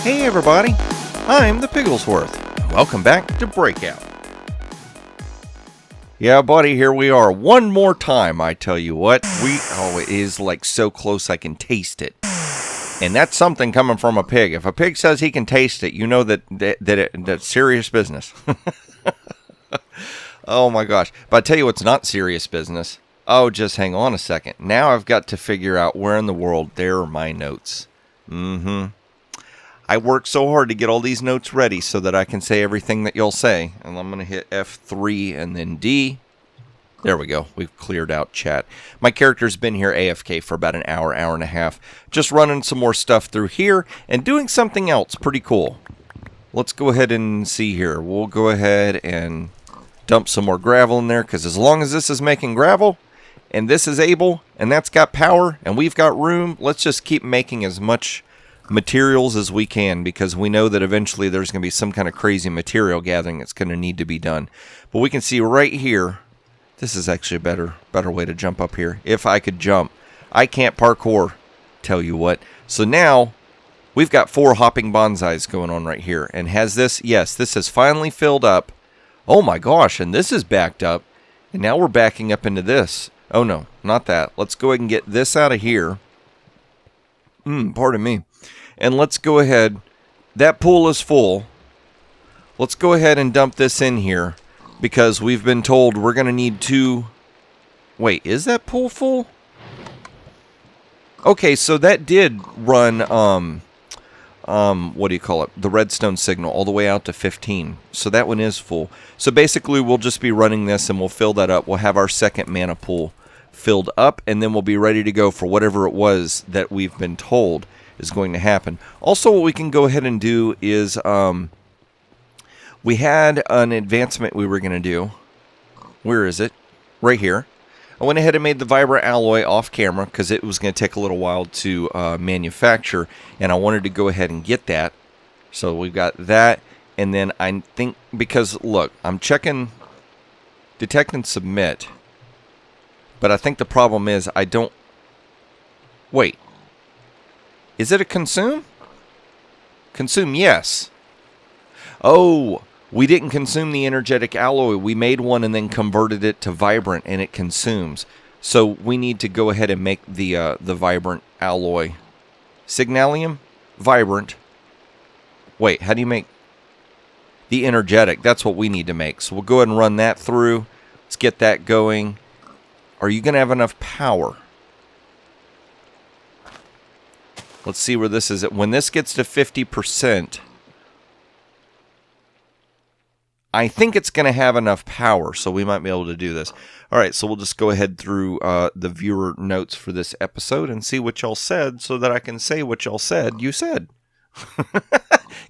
Hey everybody, I'm the Pigglesworth. Welcome back to Breakout. Yeah, buddy, here we are. One more time, I tell you what. It is like so close I can taste it. And that's something coming from a pig. If a pig says he can taste it, you know that's serious business. Oh my gosh. But I tell you what's not serious business. Oh, just hang on a second. Now I've got to figure out where in the world there are my notes. I worked so hard to get all these notes ready so that I can say everything that you'll say. And I'm going to hit F3 and then D. There we go. We've cleared out chat. My character's been here AFK for about an hour, hour and a half. Just running some more stuff through here and doing something else pretty cool. Let's go ahead and see here. We'll go ahead and dump some more gravel in there, because as long as this is making gravel and this is able and that's got power and we've got room, let's just keep making as much materials as we can, because we know that eventually there's going to be some kind of crazy material gathering that's going to need to be done. But we can see right here, this is actually a better way to jump up here. If I could jump. I can't parkour, tell you what. So now we've got 4 hopping bonsais going on right here. And has this, yes, this has finally filled up. Oh my gosh, and this is backed up. And now we're backing up into this. Oh no, not that. Let's go ahead and get this out of here. Pardon me. And let's go ahead. That pool is full. Let's go ahead and dump this in here, because we've been told we're going to need 2. Wait, is that pool full? Okay, so that did run, what do you call it? The redstone signal all the way out to 15. So that one is full. So basically we'll just be running this and we'll fill that up. We'll have our second mana pool filled up, and then we'll be ready to go for whatever it was that we've been told is going to happen. Also, what we can go ahead and do is, we had an advancement we were going to do. Where is it? Right here. I went ahead and made the Vibra alloy off camera because it was going to take a little while to manufacture, and I wanted to go ahead and get that. So we've got that, and then I think, because look, I'm checking detect and submit, but I think the problem is I don't... Wait. Is it a consume? Consume, yes. Oh, we didn't consume the energetic alloy. We made one and then converted it to vibrant, and it consumes. So we need to go ahead and make the vibrant alloy. Signalium? Vibrant. Wait, how do you make the energetic? That's what we need to make. So we'll go ahead and run that through. Let's get that going. Are you going to have enough power? Let's see where this is at. When this gets to 50%, I think it's going to have enough power, so we might be able to do this. All right, so we'll just go ahead through the viewer notes for this episode and see what y'all said, so that I can say what y'all said you said.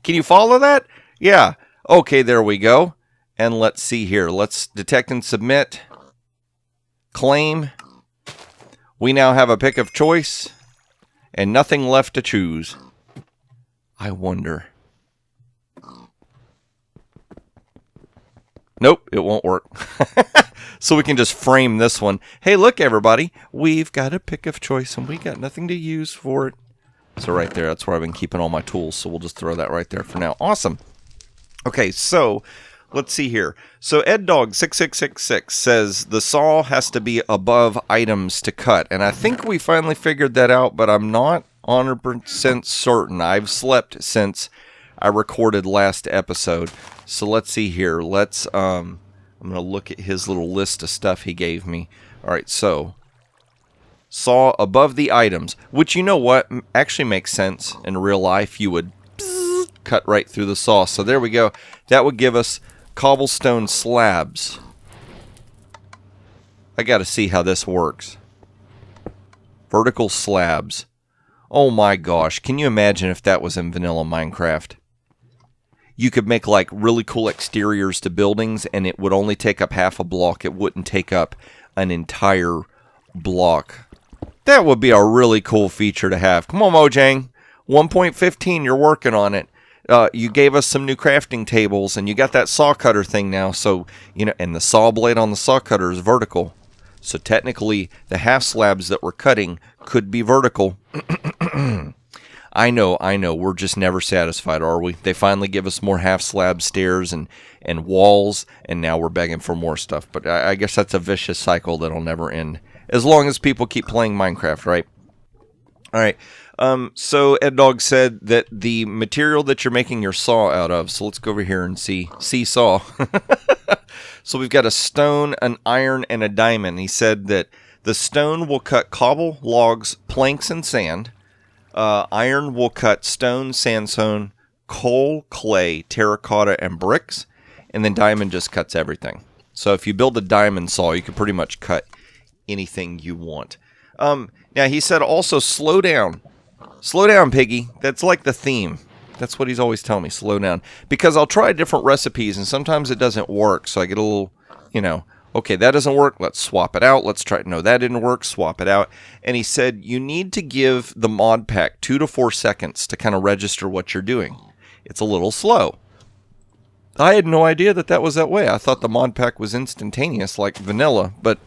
Can you follow that? Yeah. Okay, there we go. And let's see here. Let's detect and submit. Claim. We now have a pick of choice. And nothing left to choose. I wonder. Nope, it won't work. So we can just frame this one. Hey, look, everybody. We've got a pick of choice, and we got nothing to use for it. So right there, that's where I've been keeping all my tools. So we'll just throw that right there for now. Awesome. Okay, so... let's see here. So EdDog6666 says the saw has to be above items to cut. And I think we finally figured that out, but I'm not 100% certain. I've slept since I recorded last episode. So let's see here. Let's, I'm going to look at his little list of stuff he gave me. All right, so saw above the items, which, you know what, actually makes sense in real life. You would cut right through the saw. So there we go. That would give us cobblestone slabs. I gotta see how this works. Vertical slabs. Oh my gosh, can you imagine if that was in vanilla Minecraft? You could make like really cool exteriors to buildings, and it would only take up half a block. It wouldn't take up an entire block. That would be a really cool feature to have. Come on, Mojang. 1.15, you're working on it. You gave us some new crafting tables, and you got that saw cutter thing now. So, you know, and the saw blade on the saw cutter is vertical. So technically, the half slabs that we're cutting could be vertical. I know. We're just never satisfied, are we? They finally give us more half-slab stairs and walls, and now we're begging for more stuff. But I guess that's a vicious cycle that'll never end. As long as people keep playing Minecraft, right? All right. So Ed Dog said that the material that you're making your saw out of, so let's go over here and see saw. So we've got a stone, an iron, and a diamond. He said that the stone will cut cobble, logs, planks, and sand. Iron will cut stone, sandstone, coal, clay, terracotta, and bricks. And then diamond just cuts everything. So if you build a diamond saw, you can pretty much cut anything you want. Now, he said also slow down. Slow down, Piggy. That's like the theme. That's what he's always telling me, slow down. Because I'll try different recipes, and sometimes it doesn't work. So I get a little, okay, that doesn't work. Let's swap it out. Let's try it. No, that didn't work. Swap it out. And he said you need to give the Modpack 2 to 4 seconds to kind of register what you're doing. It's a little slow. I had no idea that was that way. I thought the Modpack was instantaneous like vanilla, but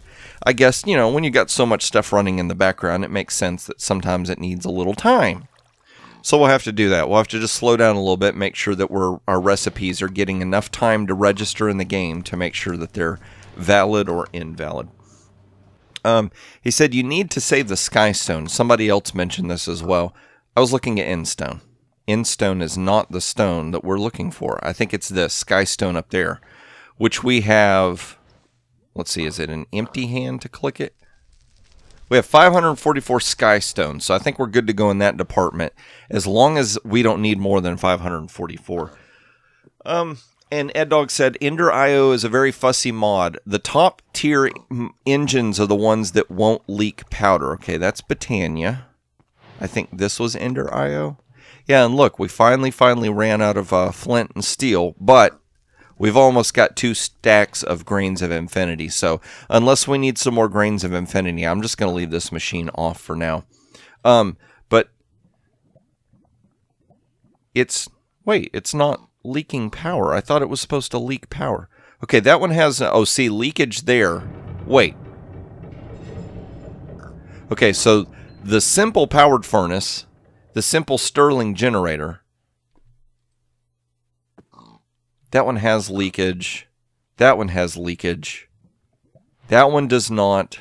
I guess, when you got so much stuff running in the background, it makes sense that sometimes it needs a little time. So we'll have to do that. We'll have to just slow down a little bit, make sure that our recipes are getting enough time to register in the game to make sure that they're valid or invalid. He said you need to save the skystone. Somebody else mentioned this as well. I was looking at endstone. Endstone is not the stone that we're looking for. I think it's this skystone up there, which we have. Let's see, is it an empty hand to click it? We have 544 skystone, so I think we're good to go in that department, as long as we don't need more than 544. And Ed Dog said, Ender IO is a very fussy mod. The top tier engines are the ones that won't leak powder. Okay, that's Botania. I think this was Ender IO. Yeah, and look, we finally ran out of flint and steel, but we've almost got 2 stacks of Grains of Infinity. So unless we need some more Grains of Infinity, I'm just going to leave this machine off for now. But it's not leaking power. I thought it was supposed to leak power. Okay, that one has, see, leakage there. Wait. Okay, so the simple powered furnace, the simple Stirling generator, that one has leakage. That one has leakage. That one does not.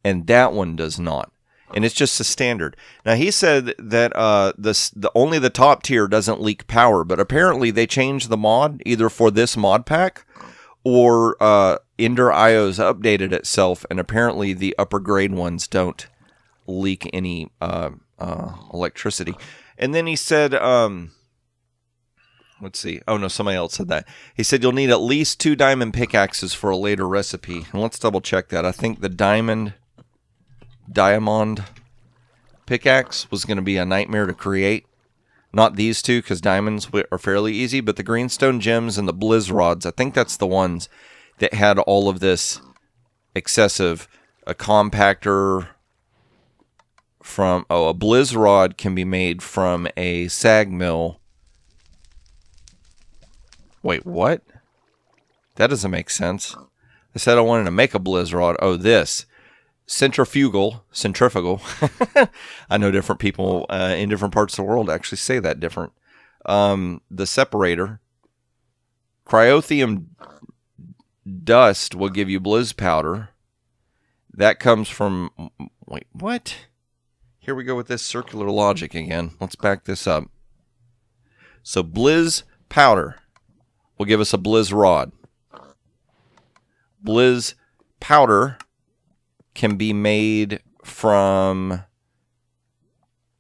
And that one does not. And it's just a standard. Now, he said that only the top tier doesn't leak power. But apparently they changed the mod either for this mod pack or Ender IO's updated itself. And apparently the upper grade ones don't leak any electricity. And then he said... let's see. Oh, no, somebody else said that. He said you'll need at least 2 diamond pickaxes for a later recipe. And let's double check that. I think the diamond pickaxe was going to be a nightmare to create. Not these 2, because diamonds are fairly easy, but the greenstone gems and the blizz rods, I think that's the ones that had all of this excessive. A compactor from... a blizz rod can be made from a sag mill. Wait, what? That doesn't make sense. I said I wanted to make a blizz rod. Oh, this. Centrifugal. I know different people in different parts of the world actually say that different. The separator. Cryotheum dust will give you blizz powder. That comes from... Wait, what? Here we go with this circular logic again. Let's back this up. So blizz powder will give us a blizz rod. Blizz powder can be made from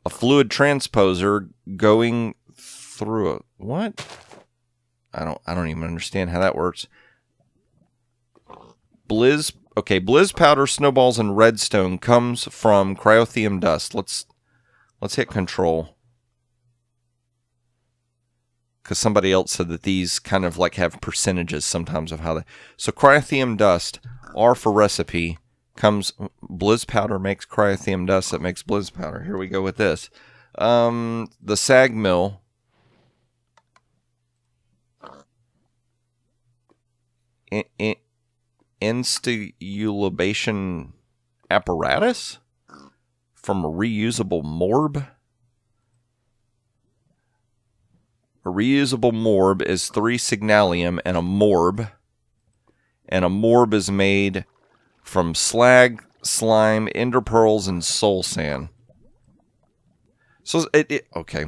a fluid transposer going through a... What? I don't even understand how that works. Blizz powder, snowballs, and redstone comes from cryotheum dust. Let's hit control. Because somebody else said that these kind of like have percentages sometimes of how they... So cryotheum dust, R for recipe, comes... Blizz powder makes cryotheum dust that makes blizz powder. Here we go with this. The sag mill... Installation apparatus from a reusable morb. A reusable morb is 3 signalium and a morb. And a morb is made from slag, slime, ender pearls, and soul sand. So, okay.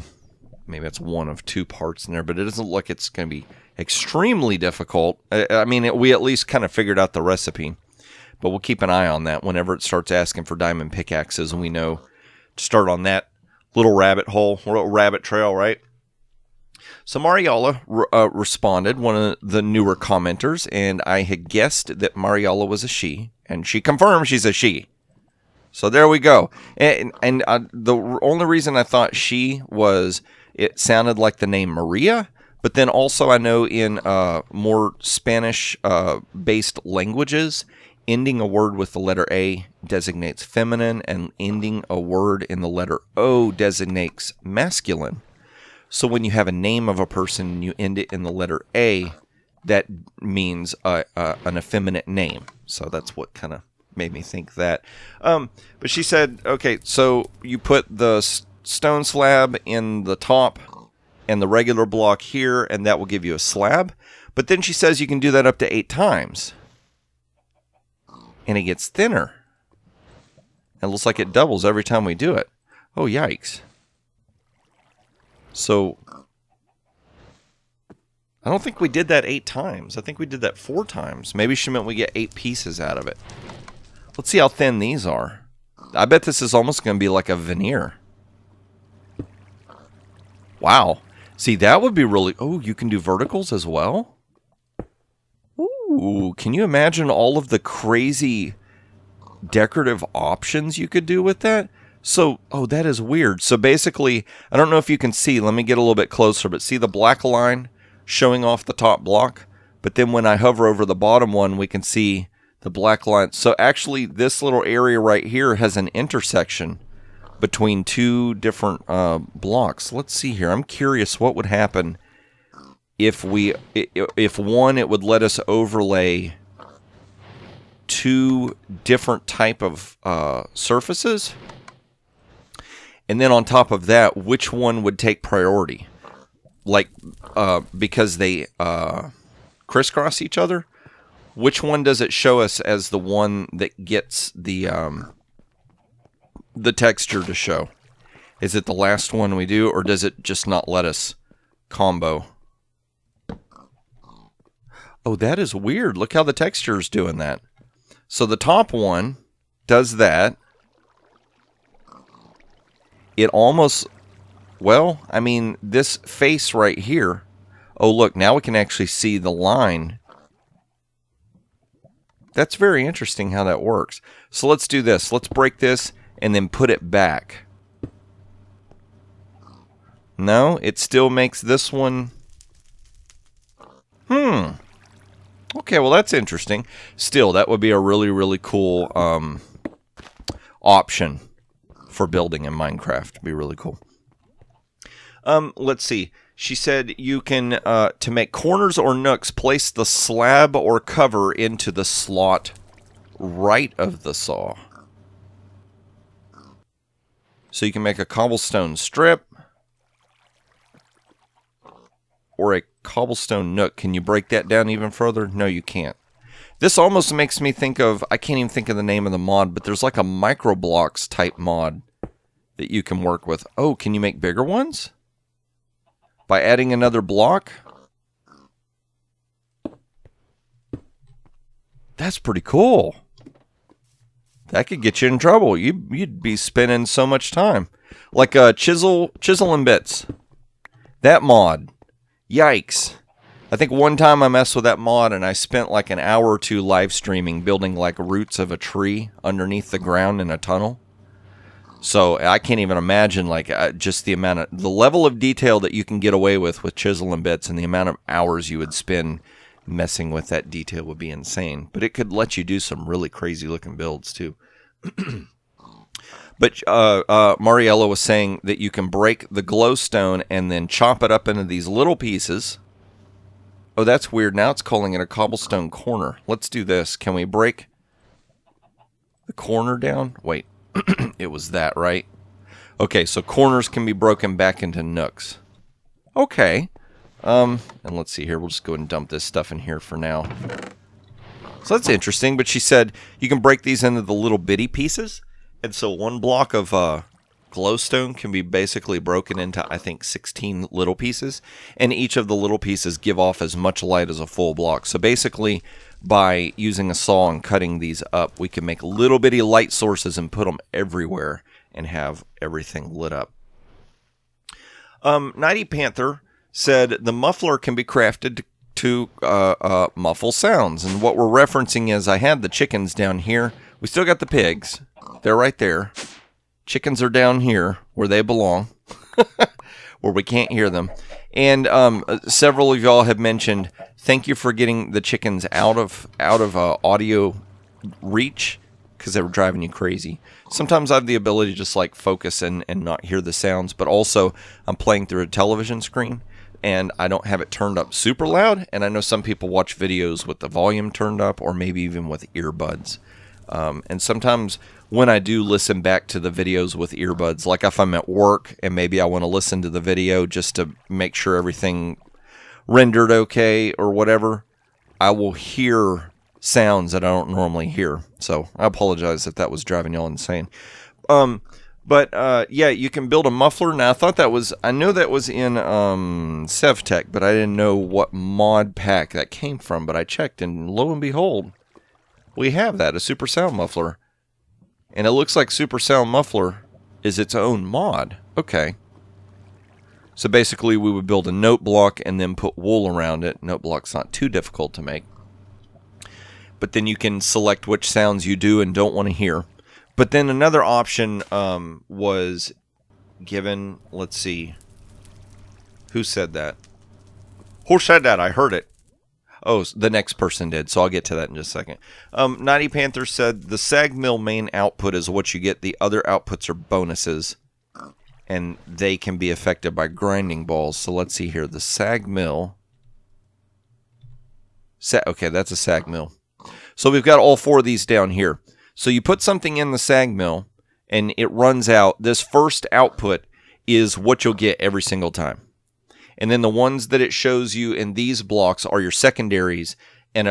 Maybe it's one of 2 parts in there, but it doesn't look like it's going to be extremely difficult. I mean, we at least kind of figured out the recipe. But we'll keep an eye on that whenever it starts asking for diamond pickaxes, and we know to start on that little rabbit hole, little rabbit trail, right? So Mariala responded, one of the newer commenters, and I had guessed that Mariala was a she, and she confirmed she's a she. So there we go. And the only reason I thought she was, it sounded like the name Maria, but then also I know in more Spanish-based languages, ending a word with the letter A designates feminine, and ending a word in the letter O designates masculine. So when you have a name of a person and you end it in the letter A, that means an effeminate name. So that's what kind of made me think that. But she said, okay, so you put the stone slab in the top and the regular block here, and that will give you a slab. But then she says you can do that up to 8 times. And it gets thinner. It looks like it doubles every time we do it. Oh, yikes. So, I don't think we did that 8 times. I think we did that 4 times. Maybe she meant we get 8 pieces out of it. Let's see how thin these are. I bet this is almost going to be like a veneer. Wow. See, that would be really... Oh, you can do verticals as well? Ooh, can you imagine all of the crazy decorative options you could do with that? So, oh, that is weird. So basically, I don't know if you can see. Let me get a little bit closer. But see the black line showing off the top block? But then when I hover over the bottom one, we can see the black line. So actually, this little area right here has an intersection between 2 different blocks. Let's see here. I'm curious what would happen if one, it would let us overlay 2 different type of surfaces. And then on top of that, which one would take priority? Like, because they crisscross each other? Which one does it show us as the one that gets the texture to show? Is it the last one we do, or does it just not let us combo? Oh, that is weird. Look how the texture is doing that. So the top one does that. It almost, well, I mean, this face right here. Oh, look, now we can actually see the line. That's very interesting how that works. So let's do this. Let's break this and then put it back. No, it still makes this one. Okay, well, that's interesting. Still, that would be a really, really cool option for building in Minecraft. It'd be really cool. Let's see. She said you can, to make corners or nooks, place the slab or cover into the slot right of the saw. So you can make a cobblestone strip or a cobblestone nook. Can you break that down even further? No, you can't. This almost makes me think of, I can't even think of the name of the mod, but there's like a microblocks type mod that you can work with. Oh, can you make bigger ones? By adding another block? That's pretty cool. That could get you in trouble. You'd be spending so much time. Like a chisel and bits. That mod. Yikes. I think one time I messed with that mod and I spent like an hour or 2 live streaming building like roots of a tree underneath the ground in a tunnel. So I can't even imagine like just the level of detail that you can get away with chisel and bits, and the amount of hours you would spend messing with that detail would be insane. But it could let you do some really crazy looking builds too. But Mariella was saying that you can break the glowstone and then chop it up into these little pieces. Oh, that's weird. Now it's calling it a cobblestone corner. Let's do this. Can we break the corner down? Wait. It was that, right? Okay, so corners can be broken back into nooks. Okay. And let's see here. We'll just go ahead and dump this stuff in here for now. So that's interesting. But she said you can break these into the little bitty pieces. And so one block of glowstone can be basically broken into, I think, 16 little pieces. And each of the little pieces give off as much light as a full block. So basically, by using a saw and cutting these up, we can make little bitty light sources and put them everywhere and have everything lit up. Nighty Panther said the muffler can be crafted to muffle sounds. And what we're referencing is I had the chickens down here. We still got the pigs. They're right there. Chickens are down here where they belong, where we can't hear them. And several of y'all have mentioned, thank you for getting the chickens out of audio reach because they were driving you crazy. Sometimes I have the ability to just like focus and not hear the sounds, but also I'm playing through a television screen and I don't have it turned up super loud. And I know some people watch videos with the volume turned up or maybe even with earbuds. And sometimes when I do listen back to the videos with earbuds, like if I'm at work and maybe I want to listen to the video just to make sure everything rendered okay or whatever, I will hear sounds that I don't normally hear. So I apologize if that was driving y'all insane. But yeah, you can build a muffler. Now I know that was in SevTech, but I didn't know what Modpack that came from. But I checked, and lo and behold, we have that, a super sound muffler. And it looks like super sound muffler is its own mod. Okay. So basically we would build a note block and then put wool around it. Note block's not too difficult to make. But then you can select which sounds you do and don't want to hear. But then another option was given, let's see. Who said that? Who said that? I heard it. Oh, the next person did, so I'll get to that in just a second. Nighty Panther said, the sag mill main output is what you get. The other outputs are bonuses, and they can be affected by grinding balls. So let's see here. The sag mill. Okay, that's a sag mill. So we've got all four of these down here. So you put something in the sag mill, and it runs out. This first output is what you'll get every single time. And then the ones that it shows you in these blocks are your secondaries. And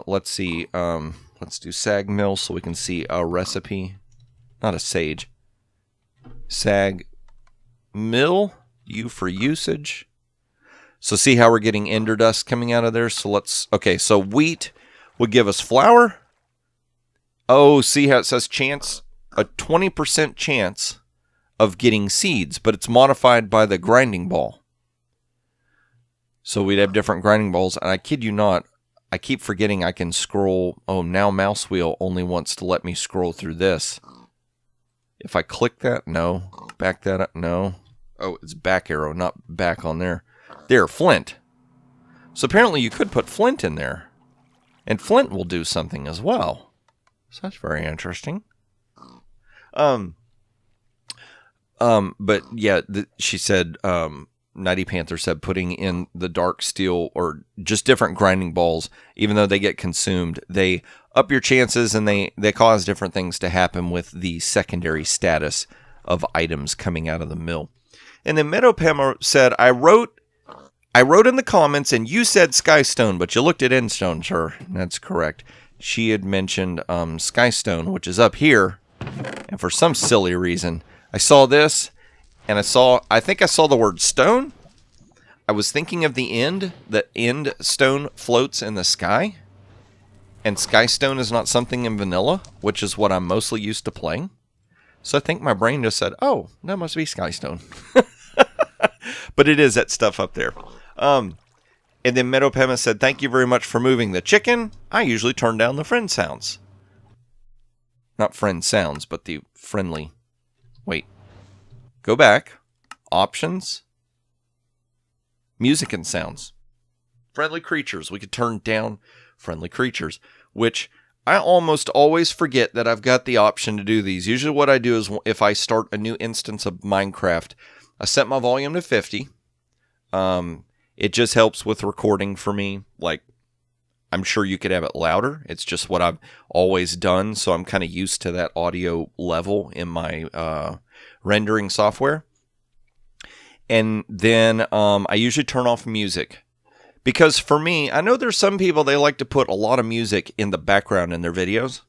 let's see, let's do sag mill so we can see a recipe. Not a sage. Sag mill, U for usage. So see how we're getting ender dust coming out of there? So so wheat would give us flour. Oh, see how it says chance? A 20% chance of getting seeds, but it's modified by the grinding ball. So we'd have different grinding balls, and I kid you not, I keep forgetting I can scroll. Oh, now mouse wheel only wants to let me scroll through this. If I click that, no. Back that up, no. Oh, it's back arrow, not back on there. There, flint. So apparently you could put flint in there, and flint will do something as well. So that's very interesting. But yeah, she said, Nighty Panther said putting in the dark steel or just different grinding balls, even though they get consumed, they up your chances and they cause different things to happen with the secondary status of items coming out of the mill. And then Meadowpemmer said, I wrote in the comments and you said Skystone, but you looked at Endstone, sir. That's correct. She had mentioned Skystone, which is up here. And for some silly reason, I saw this. And I think I saw the word stone. I was thinking of the end. The end stone floats in the sky. And Skystone is not something in vanilla, which is what I'm mostly used to playing. So I think my brain just said, oh, that must be Skystone. But it is that stuff up there. And then Meadowpemma said, thank you very much for moving the chicken. I usually turn down the friend sounds. Not friend sounds, but the friendly. Wait. Go back. Options. Music and sounds. Friendly creatures. We could turn down friendly creatures, which I almost always forget that I've got the option to do these. Usually what I do is if I start a new instance of Minecraft, I set my volume to 50. It just helps with recording for me. Like, I'm sure you could have it louder. It's just what I've always done, so I'm kind of used to that audio level in my rendering software. And then I usually turn off music. Because for me, I know there's some people, they like to put a lot of music in the background in their videos.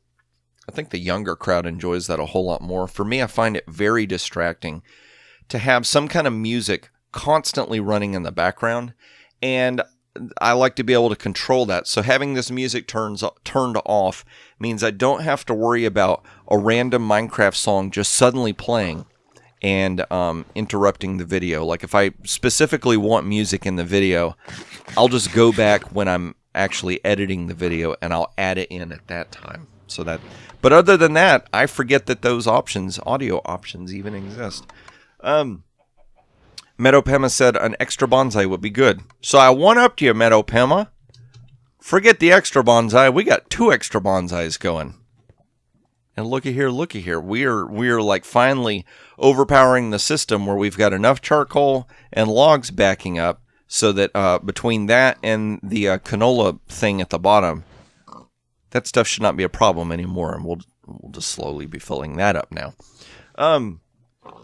I think the younger crowd enjoys that a whole lot more. For me, I find it very distracting to have some kind of music constantly running in the background. And I like to be able to control that. So having this music turned off means I don't have to worry about a random Minecraft song just suddenly playing and interrupting the video. Like if I specifically want music in the video, I'll just go back when I'm actually editing the video and I'll add it in at that time. But other than that, I forget that those options, audio options, even exist. Meadow Pema said an extra bonsai would be good. So I one-upped you, Meadow Pema. Forget the extra bonsai. We got 2 extra bonsais going. And looky here. We're like finally overpowering the system where we've got enough charcoal and logs backing up so that between that and the canola thing at the bottom, that stuff should not be a problem anymore. And we'll just slowly be filling that up now.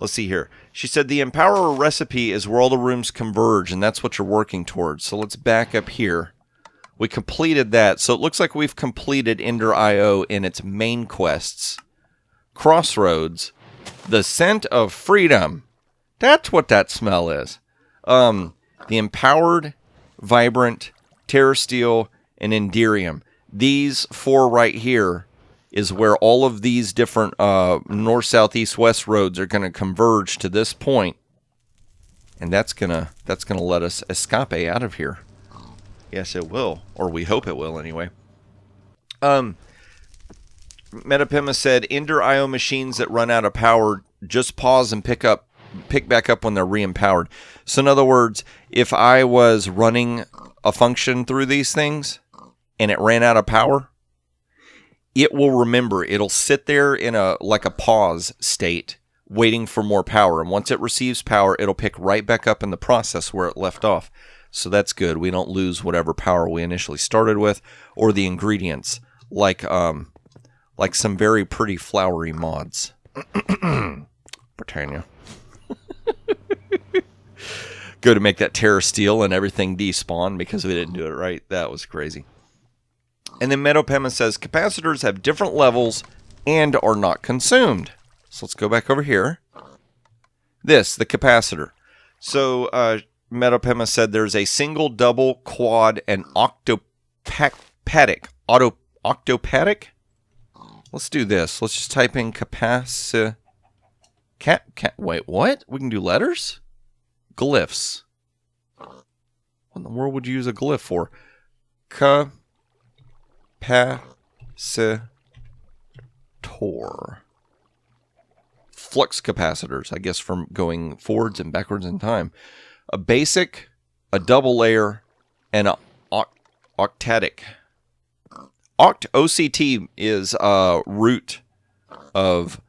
Let's see here. She said the Empower recipe is where all the rooms converge, and that's what you're working towards. So let's back up here. We completed that. So it looks like we've completed Ender IO in its main quests. Crossroads. The Scent of Freedom. That's what that smell is. The Empowered, Vibrant, Terrasteel, and Enderium. These 4 right here is where all of these different north, south, east, west roads are going to converge to this point, and that's gonna let us escape out of here. Yes, it will, or we hope it will anyway. Metapima said Ender IO machines that run out of power just pause and pick back up when they're re-empowered. So in other words, if I was running a function through these things and it ran out of power, it will remember. It'll sit there in a pause state, waiting for more power. And once it receives power, it'll pick right back up in the process where it left off. So that's good. We don't lose whatever power we initially started with, or the ingredients, like some very pretty flowery mods. Britannia. Go to make that Terrasteel and everything despawn because we didn't do it right. That was crazy. And then Meadow Pema says, capacitors have different levels and are not consumed. So let's go back over here. The capacitor. So Meadow Pema said there's a single, double, quad, and octopatic. Octopatic? Let's do this. Let's just type in wait, what? We can do letters? Glyphs. What in the world would you use a glyph for? Capacitor. Flux capacitors, I guess, from going forwards and backwards in time. A basic, a double layer, and a octatic. OCT is root of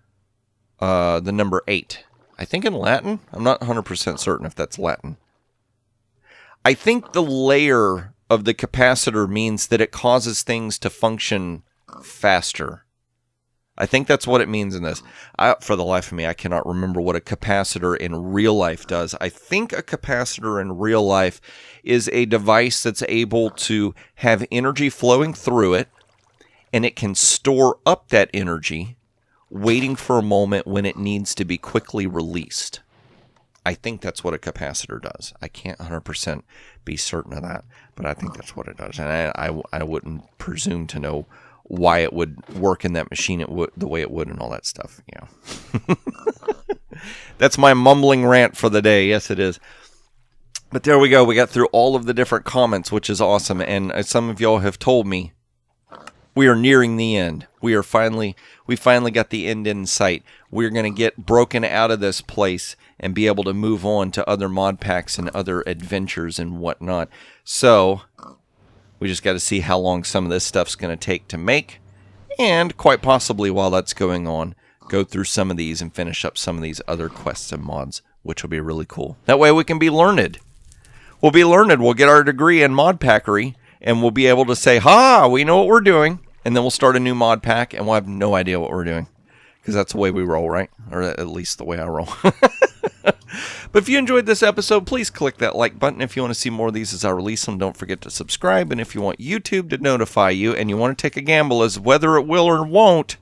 the number 8. I think in Latin. I'm not 100% certain if that's Latin. I think the layer of the capacitor means that it causes things to function faster. I think that's what it means in this. For the life of me, I cannot remember what a capacitor in real life does. I think a capacitor in real life is a device that's able to have energy flowing through it, and it can store up that energy, waiting for a moment when it needs to be quickly released. I think that's what a capacitor does. I can't 100% be certain of that, but I think that's what it does. And I wouldn't presume to know why it would work in that machine the way it would and all that stuff. Yeah. That's my mumbling rant for the day. Yes, it is. But there we go. We got through all of the different comments, which is awesome. And as some of y'all have told me, we are nearing the end. We finally got the end in sight. We're going to get broken out of this place and be able to move on to other mod packs and other adventures and whatnot. So we just got to see how long some of this stuff's going to take to make. And quite possibly while that's going on, go through some of these and finish up some of these other quests and mods, which will be really cool. That way we can be learned. We'll be learned. We'll get our degree in Modpackery, and we'll be able to say, ha, we know what we're doing. And then we'll start a new mod pack, and we'll have no idea what we're doing. Because that's the way we roll, right? Or at least the way I roll. But if you enjoyed this episode, please click that like button. If you want to see more of these as I release them, don't forget to subscribe. And if you want YouTube to notify you and you want to take a gamble as whether it will or won't,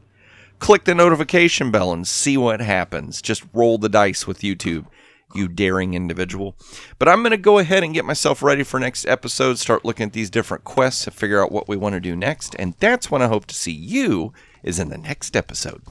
click the notification bell and see what happens. Just roll the dice with YouTube, you daring individual. But I'm going to go ahead and get myself ready for next episode, start looking at these different quests to figure out what we want to do next. And that's when I hope to see you is in the next episode.